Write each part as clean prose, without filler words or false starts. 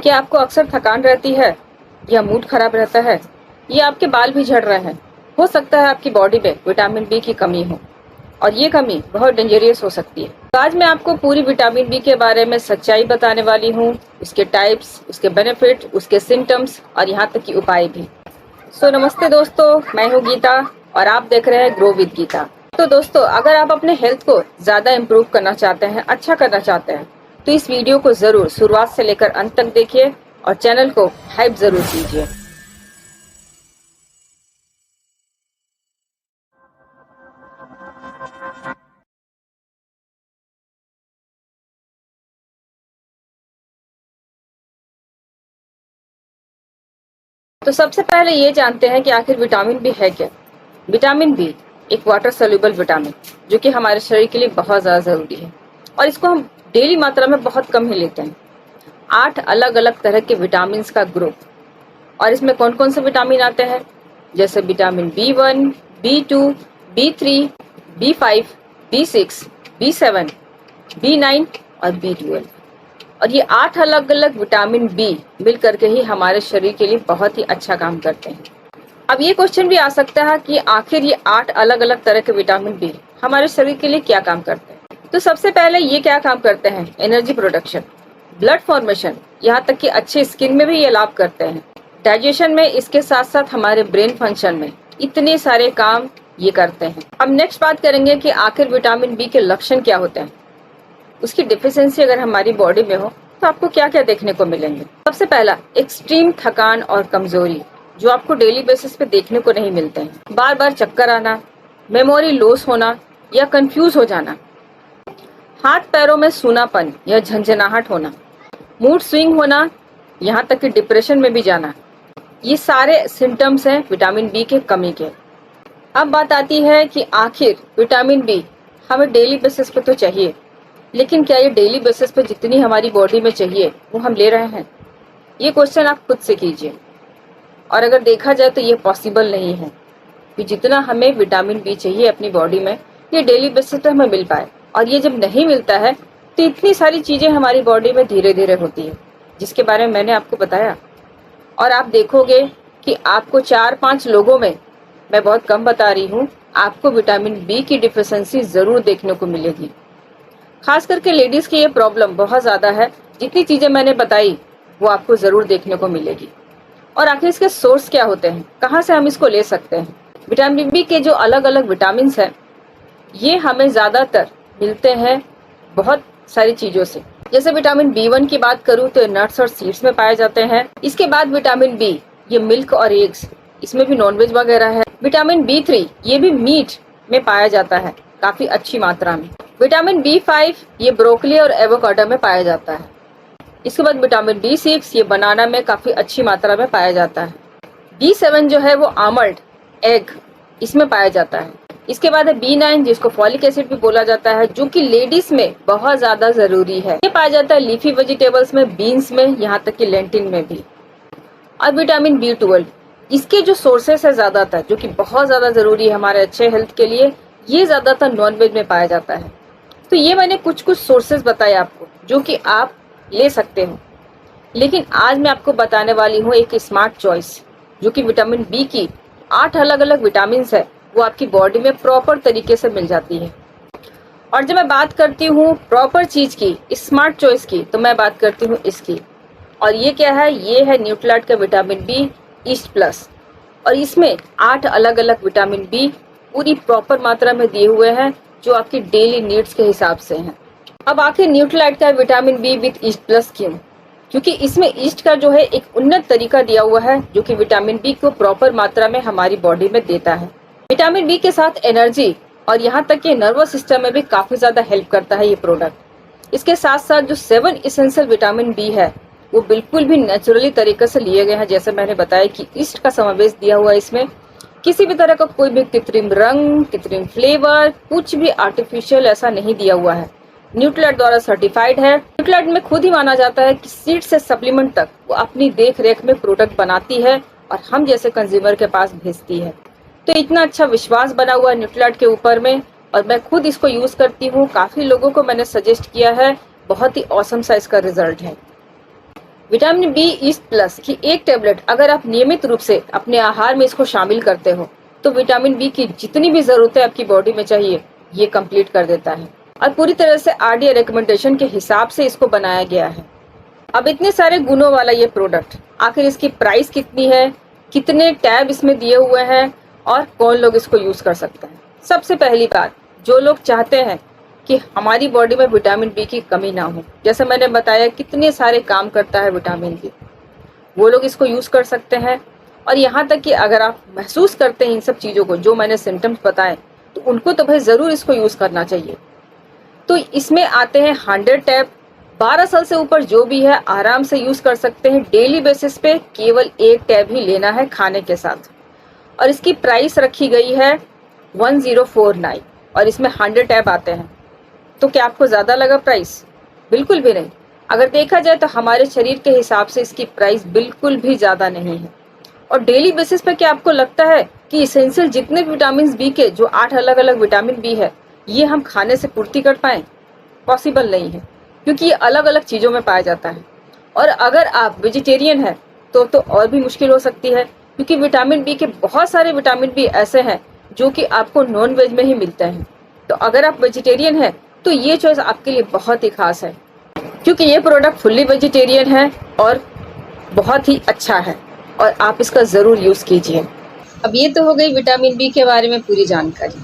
क्या आपको अक्सर थकान रहती है या मूड खराब रहता है या आपके बाल भी झड़ रहे हैं? हो सकता है आपकी बॉडी में विटामिन बी की कमी हो और ये कमी बहुत डेंजरियस हो सकती है। तो आज मैं आपको पूरी विटामिन बी के बारे में सच्चाई बताने वाली हूँ, उसके टाइप्स, उसके बेनिफिट, उसके सिम्टम्स और यहाँ तक कि उपाय भी। नमस्ते दोस्तों, मैं हूँ गीता और आप देख रहे हैं ग्रो विद गीता। तो दोस्तों, अगर आप अपने हेल्थ को ज़्यादा इम्प्रूव करना चाहते हैं, अच्छा करना चाहते हैं, तो इस वीडियो को ज़रूर शुरुआत से लेकर अंत तक देखिए और चैनल को हाइप ज़रूर कीजिए। तो सबसे पहले ये जानते हैं कि आखिर विटामिन बी है क्या। विटामिन बी एक वाटर सोल्यूबल विटामिन जो कि हमारे शरीर के लिए बहुत ज़्यादा ज़रूरी है और इसको हम डेली मात्रा में बहुत कम ही लेते हैं। 8 अलग अलग तरह के विटामिन का ग्रुप, और इसमें कौन कौन से विटामिन आते हैं, जैसे vitamin B1, B2, B3, B5, B6, B7, B9 और B12। और ये 8 अलग अलग विटामिन बी मिल करके ही हमारे शरीर के लिए बहुत ही अच्छा काम करते हैं। अब ये क्वेश्चन भी आ सकता है कि आखिर ये 8 अलग अलग तरह के विटामिन बी हमारे शरीर के लिए क्या काम करते हैं। तो सबसे पहले ये क्या काम करते हैं, एनर्जी प्रोडक्शन, ब्लड फॉर्मेशन, यहाँ तक कि अच्छे स्किन में भी ये लाभ करते हैं। डाइजेशन में, इसके साथ साथ हमारे ब्रेन फंक्शन में इतने सारे काम ये करते हैं। अब नेक्स्ट बात करेंगे कि आखिर विटामिन बी के लक्षण क्या होते हैं, उसकी डिफिशियंसी अगर हमारी बॉडी में हो तो आपको क्या क्या देखने को मिलेंगे। सबसे पहला, एक्सट्रीम थकान और कमजोरी, जो आपको डेली बेसिस पे देखने को नहीं मिलते हैं। बार बार चक्कर आना, मेमोरी लॉस होना या कंफ्यूज हो जाना, हाथ पैरों में सूनापन या झंझनाहट होना, मूड स्विंग होना, यहाँ तक कि डिप्रेशन में भी जाना, ये सारे सिम्टम्स हैं विटामिन बी के कमी के। अब बात आती है कि आखिर विटामिन बी हमें डेली बेसिस पे तो चाहिए, लेकिन क्या ये डेली बेसिस पे जितनी हमारी बॉडी में चाहिए वो हम ले रहे हैं? ये क्वेश्चन आप खुद से कीजिए। और अगर देखा जाए तो ये पॉसिबल नहीं है कि जितना हमें विटामिन बी चाहिए अपनी बॉडी में ये डेली बेसिस पे हमें मिल पाए। और ये जब नहीं मिलता है तो इतनी सारी चीज़ें हमारी बॉडी में धीरे धीरे होती है, जिसके बारे में मैंने आपको बताया। और आप देखोगे कि आपको 4-5 लोगों में, मैं बहुत कम बता रही हूँ, आपको विटामिन बी की डिफिशियंसी ज़रूर देखने को मिलेगी। खास करके लेडीज़ की ये प्रॉब्लम बहुत ज़्यादा है। जितनी चीज़ें मैंने बताई वो आपको ज़रूर देखने को मिलेगी। और आखिर इसके सोर्स क्या होते हैं, कहाँ से हम इसको ले सकते हैं? विटामिन बी के जो अलग अलग विटामिन हैं ये हमें ज़्यादातर मिलते हैं बहुत सारी चीज़ों से। जैसे विटामिन B1 की बात करूँ तो नट्स और सीड्स में पाए जाते हैं। इसके बाद विटामिन बी, ये मिल्क और एग्स, इसमें भी नॉनवेज वगैरह है। विटामिन B3 ये भी मीट में पाया जाता है काफ़ी अच्छी मात्रा में। विटामिन B5 ये ब्रोकली और एवोकाडो में पाया जाता है। इसके बाद विटामिन B6 ये बनाना में काफ़ी अच्छी मात्रा में पाया जाता है। B7 जो है वो आमंड, एग, इसमें पाया जाता है। इसके बाद है B9 जिसको फॉलिक एसिड भी बोला जाता है, जो कि लेडीज में बहुत ज़्यादा ज़रूरी है। ये पाया जाता है लीफी वेजिटेबल्स में, बीन्स में, यहाँ तक कि लेंटिन में भी। और विटामिन B12 इसके जो सोर्सेस है ज़्यादातर, जो कि बहुत ज़्यादा ज़रूरी है हमारे अच्छे हेल्थ के लिए, ये ज़्यादातर नॉनवेज में पाया जाता है। तो ये मैंने कुछ सोर्सेज बताए आपको जो कि आप ले सकते हो। लेकिन आज मैं आपको बताने वाली हूँ एक स्मार्ट चॉइस, जो कि विटामिन बी की 8 अलग अलग विटामिन है वो आपकी बॉडी में प्रॉपर तरीके से मिल जाती है। और जब मैं बात करती हूँ प्रॉपर चीज़ की, स्मार्ट चॉइस की, तो मैं बात करती हूँ इसकी। और ये क्या है, ये है न्यूट्रिलाइट का विटामिन बी ईस्ट प्लस। और इसमें 8 अलग अलग विटामिन बी पूरी प्रॉपर मात्रा में दिए हुए हैं जो आपकी डेली नीड्स के हिसाब से हैं। अब आखिर न्यूट्रिलाइट का vitamin be with east plus क्यों? क्योंकि इसमें ईस्ट का जो है एक उन्नत तरीका दिया हुआ है जो कि विटामिन बी को प्रॉपर मात्रा में हमारी बॉडी में देता है। विटामिन बी के साथ एनर्जी और यहाँ तक कि नर्वस सिस्टम में भी काफ़ी ज़्यादा हेल्प करता है ये प्रोडक्ट। इसके साथ साथ जो 7 इसेंशियल विटामिन बी है वो बिल्कुल भी नेचुरली तरीके से लिए गए हैं। जैसे मैंने बताया कि ईस्ट का समावेश दिया हुआ है इसमें, किसी भी तरह का कोई भी कृत्रिम रंग, कृत्रिम फ्लेवर, कुछ भी आर्टिफिशियल ऐसा नहीं दिया हुआ है। न्यूट्रिलाइट द्वारा सर्टिफाइड है। न्यूट्रिलाइट में खुद ही माना जाता है कि सीड से सप्लीमेंट तक वो अपनी देख रेख में प्रोडक्ट बनाती है और हम जैसे कंज्यूमर के पास भेजती है। तो इतना अच्छा विश्वास बना हुआ है न्यूट्रिलाइट के ऊपर में, और मैं खुद इसको यूज़ करती हूँ। काफ़ी लोगों को मैंने सजेस्ट किया है, बहुत ही ऑसम सा इसका रिजल्ट है। विटामिन बी ईस्ट प्लस की एक टेबलेट अगर आप नियमित रूप से अपने आहार में इसको शामिल करते हो तो विटामिन बी की जितनी भी जरूरत है आपकी बॉडी में चाहिए ये कंप्लीट कर देता है और पूरी तरह से आरडीए रिकमेंडेशन के हिसाब से इसको बनाया गया है। अब इतने सारे गुणों वाला ये प्रोडक्ट, आखिर इसकी प्राइस कितनी है, कितने टैब इसमें दिए हुए हैं और कौन लोग इसको यूज कर सकते हैं। सबसे पहली बात, जो लोग चाहते हैं कि हमारी बॉडी में विटामिन बी की कमी ना हो, जैसे मैंने बताया कितने सारे काम करता है विटामिन बी, वो लोग इसको यूज कर सकते हैं। और यहाँ तक कि अगर आप महसूस करते हैं इन सब चीजों को, जो मैंने सिम्टम्स बताए, तो उनको तो भाई जरूर इसको यूज करना चाहिए। तो इसमें आते हैं 100 टैब। 12 साल से ऊपर जो भी है आराम से यूज कर सकते हैं। डेली बेसिस पे केवल एक टैब ही लेना है खाने के साथ। और इसकी प्राइस रखी गई है 1049 और इसमें 100 टैब आते हैं। तो क्या आपको ज्यादा लगा प्राइस? बिल्कुल भी नहीं। अगर देखा जाए तो हमारे शरीर के हिसाब से इसकी प्राइस बिल्कुल भी ज्यादा नहीं है। और डेली बेसिस पे क्या आपको लगता है कि इसेंशियल जितने विटामिन बी के जो 8 अलग अलग विटामिन बी है ये हम खाने से पूर्ति कर पाए? पॉसिबल नहीं है, क्योंकि ये अलग अलग चीजों में पाया जाता है। और अगर आप वेजिटेरियन हैं तो और भी मुश्किल हो सकती है, क्योंकि विटामिन बी के बहुत सारे विटामिन बी ऐसे हैं जो कि आपको नॉन वेज में ही मिलते हैं। तो अगर आप वेजिटेरियन हैं तो ये चॉइस आपके लिए बहुत ही खास है, क्योंकि ये प्रोडक्ट फुल्ली वेजिटेरियन है और बहुत ही अच्छा है और आप इसका ज़रूर यूज़ कीजिए। अब ये तो हो गई विटामिन बी के बारे में पूरी जानकारी।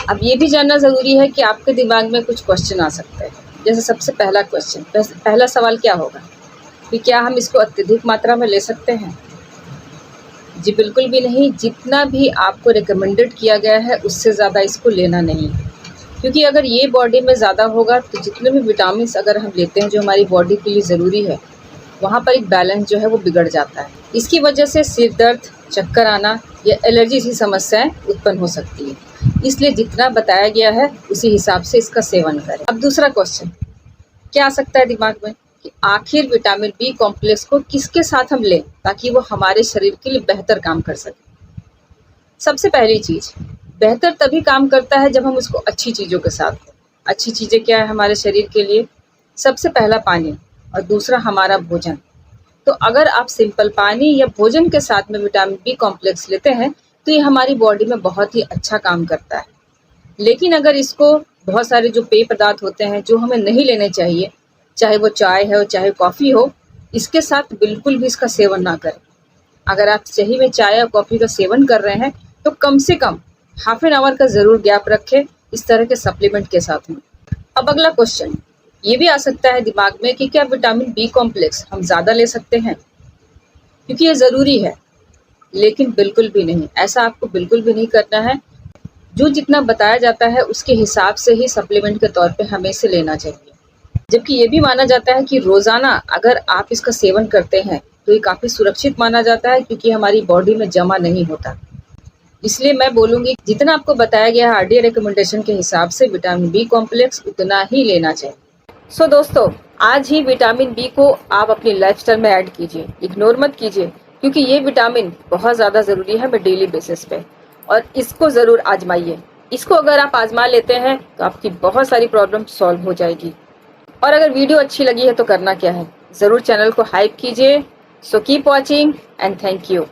अब ये भी जानना ज़रूरी है कि आपके दिमाग में कुछ क्वेश्चन आ सकते हैं। जैसे सबसे पहला क्वेश्चन, पहला सवाल क्या होगा कि क्या हम इसको अत्यधिक मात्रा में ले सकते हैं? जी बिल्कुल भी नहीं। जितना भी आपको रिकमेंडेड किया गया है उससे ज़्यादा इसको लेना नहीं, क्योंकि अगर ये बॉडी में ज़्यादा होगा तो जितने भी विटामिन अगर हम लेते हैं जो हमारी बॉडी के लिए ज़रूरी है, वहाँ पर एक बैलेंस जो है वो बिगड़ जाता है। इसकी वजह से सिर दर्द, चक्कर आना या एलर्जी सी समस्याएं उत्पन्न हो सकती है। इसलिए जितना बताया गया है उसी हिसाब से इसका सेवन करें। अब दूसरा क्वेश्चन क्या आ सकता है दिमाग में कि आखिर विटामिन बी कॉम्प्लेक्स को किसके साथ हम लें ताकि वो हमारे शरीर के लिए बेहतर काम कर सके। सबसे पहली चीज़, बेहतर तभी काम करता है जब हम उसको अच्छी चीज़ों के साथ लें। अच्छी चीज़ें क्या है हमारे शरीर के लिए? सबसे पहला पानी और दूसरा हमारा भोजन। तो अगर आप सिंपल पानी या भोजन के साथ में विटामिन बी कॉम्प्लेक्स लेते हैं तो ये हमारी बॉडी में बहुत ही अच्छा काम करता है। लेकिन अगर इसको बहुत सारे जो पेय पदार्थ होते हैं जो हमें नहीं लेने चाहिए, चाहे वो चाय है चाहे कॉफ़ी हो, इसके साथ बिल्कुल भी इसका सेवन ना करें। अगर आप सही में चाय या कॉफ़ी का सेवन कर रहे हैं तो कम से कम हाफ एन आवर का ज़रूर गैप रखें इस तरह के सप्लीमेंट के साथ में। अब अगला क्वेश्चन ये भी आ सकता है दिमाग में कि क्या विटामिन बी कॉम्प्लेक्स हम ज़्यादा ले सकते हैं क्योंकि ये ज़रूरी है? लेकिन बिल्कुल भी नहीं, ऐसा आपको बिल्कुल भी नहीं करना है। जो जितना बताया जाता है उसके हिसाब से ही सप्लीमेंट के तौर पे हमें इसे लेना चाहिए। जबकि ये भी माना जाता है कि रोज़ाना अगर आप इसका सेवन करते हैं तो ये काफ़ी सुरक्षित माना जाता है, क्योंकि हमारी बॉडी में जमा नहीं होता। इसलिए मैं बोलूँगी जितना आपको बताया गया है आरडीए रिकमेंडेशन के हिसाब से विटामिन बी कॉम्प्लेक्स उतना ही लेना चाहिए। सो दोस्तों, आज ही विटामिन बी को आप अपनी लाइफस्टाइल में ऐड कीजिए, इग्नोर मत कीजिए, क्योंकि ये विटामिन बहुत ज़्यादा ज़रूरी है डेली बेसिस पे। और इसको ज़रूर आजमाइए। इसको अगर आप आजमा लेते हैं तो आपकी बहुत सारी प्रॉब्लम सॉल्व हो जाएगी। और अगर वीडियो अच्छी लगी है तो करना क्या है, ज़रूर चैनल को हाइप कीजिए। So keep watching and thank you.